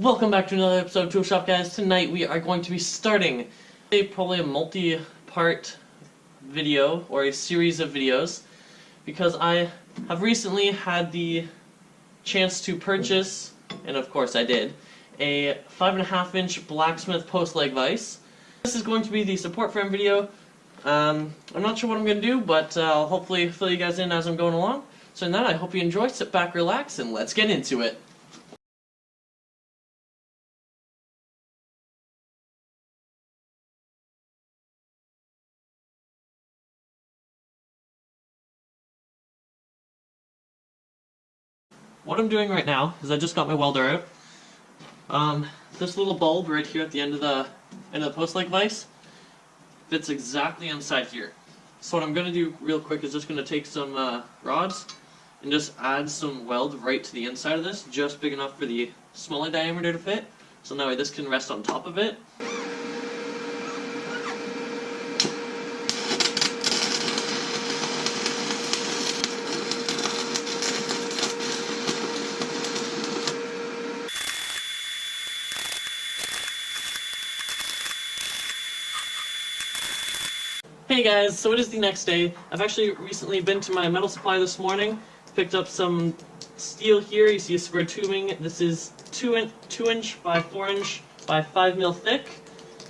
Welcome back to another episode of Tool Shop, guys. Tonight we are going to be starting probably a multi-part video, or a series of videos, because I have recently had the chance to purchase, and of course I did, a 5.5-inch Blacksmith post leg vise. This is going to be the support frame video. I'm not sure what I'm going to do, but I'll hopefully fill you guys in as I'm going along. So in that, I hope you enjoy, sit back, relax, and let's get into it. What I'm doing right now is I just got my welder out. This little bulb right here at the end of the post leg vise fits exactly inside here. So what I'm going to do real quick is just going to take some rods and just add some weld right to the inside of this, just big enough for the smaller diameter to fit. So that way this can rest on top of it. Hey guys, so it is the next day. I've actually recently been to my metal supply this morning, picked up some steel here. You see a square tubing. This is 2 inch by 4 inch by 5 mil thick.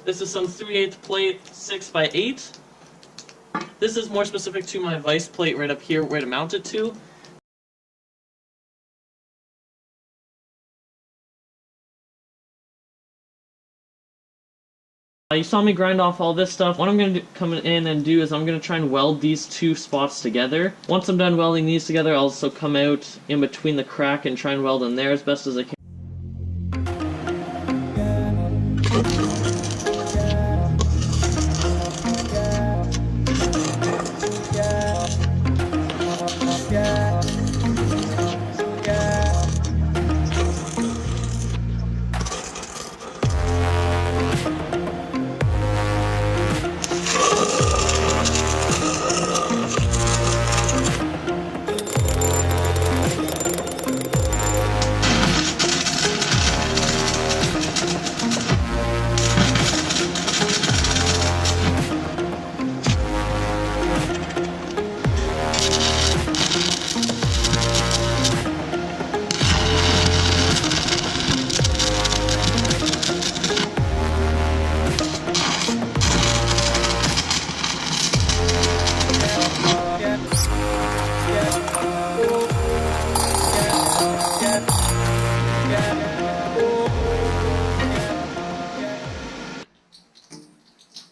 This is some 3/8 plate, 6 by 8. This is more specific to my vise plate right up here where to mount it to. You saw me grind off all this stuff. What I'm going to come in and do is I'm going to try and weld these two spots together. Once I'm done welding these together, I'll also come out in between the crack and try and weld in there as best as I can.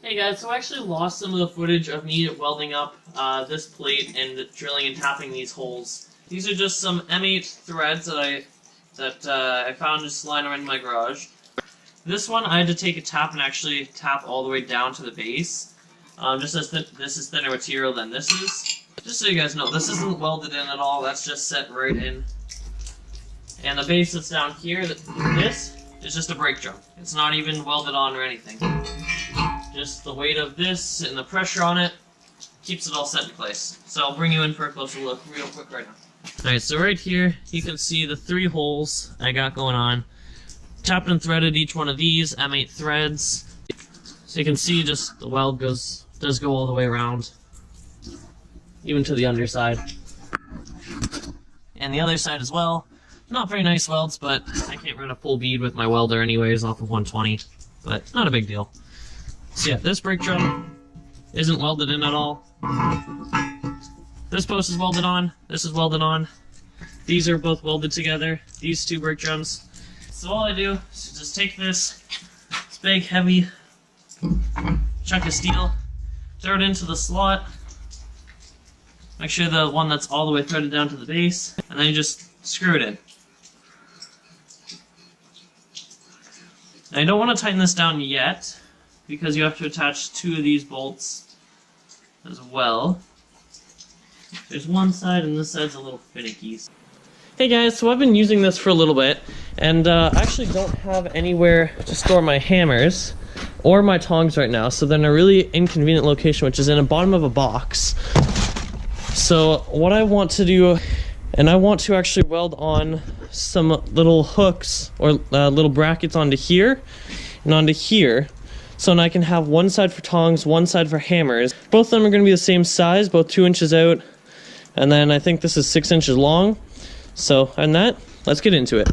Hey guys, so I actually lost some of the footage of me welding up this plate and drilling and tapping these holes. These are just some M8 threads that I found just lying around in my garage. This one I had to take a tap and actually tap all the way down to the base. Just as this is thinner material than this is. Just so you guys know, this isn't welded in at all, that's just set right in. And the base that's down here, this is just a brake drum. It's not even welded on or anything. Just the weight of this and the pressure on it keeps it all set in place. So I'll bring you in for a closer look real quick right now. Alright, so right here you can see the 3 holes I got going on. Tapped and threaded each one of these M8 threads. So you can see just the weld does go all the way around, even to the underside. And the other side as well. Not very nice welds, but I can't run a full bead with my welder anyways off of 120. But not a big deal. So yeah, this brake drum isn't welded in at all. This post is welded on, this is welded on. These are both welded together, these 2 brake drums. So all I do is just take this big heavy chunk of steel, throw it into the slot, make sure the one that's all the way threaded down to the base, and then you just screw it in. Now you don't want to tighten this down yet, because you have to attach 2 of these bolts as well. There's one side and this side's a little finicky. Hey guys, so I've been using this for a little bit, and I actually don't have anywhere to store my hammers or my tongs right now, so they're in a really inconvenient location, which is in the bottom of a box. So what I want to do And I want to actually weld on some little hooks or little brackets onto here and onto here. So now I can have one side for tongs, one side for hammers. Both of them are going to be the same size, both 2 inches out. And then I think this is 6 inches long. So, and that, let's get into it.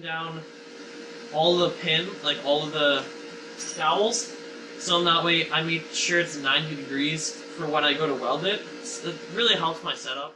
Down all the all of the dowels, so that way I make sure it's 90 degrees for when I go to weld it. It really helps my setup.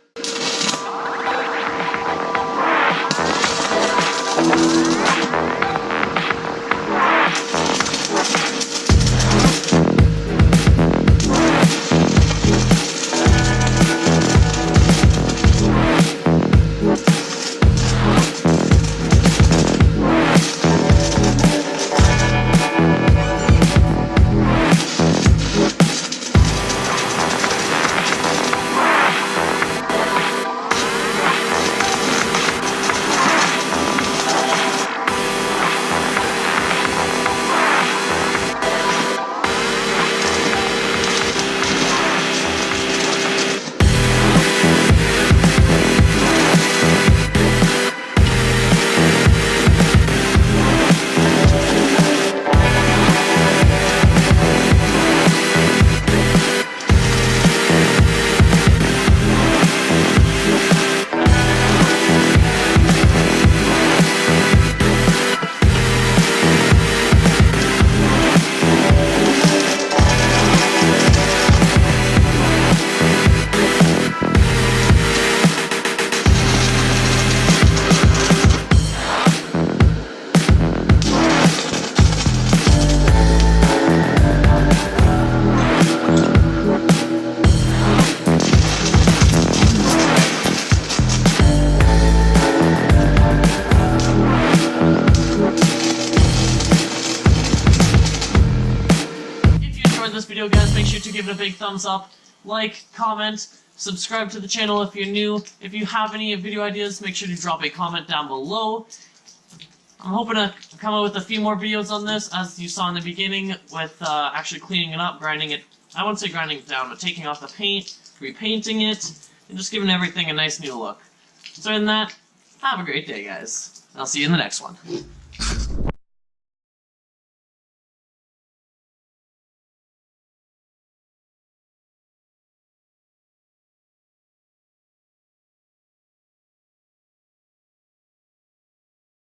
This video, guys, make sure to give it a big thumbs up, like, comment, subscribe to the channel if you're new. If you have any video ideas, make sure to drop a comment down below. I'm hoping to come up with a few more videos on this, as you saw in the beginning, with actually cleaning it up, grinding it. I wouldn't say grinding it down, but taking off the paint, repainting it, and just giving everything a nice new look. So in that, have a great day, guys. I'll see you in the next one.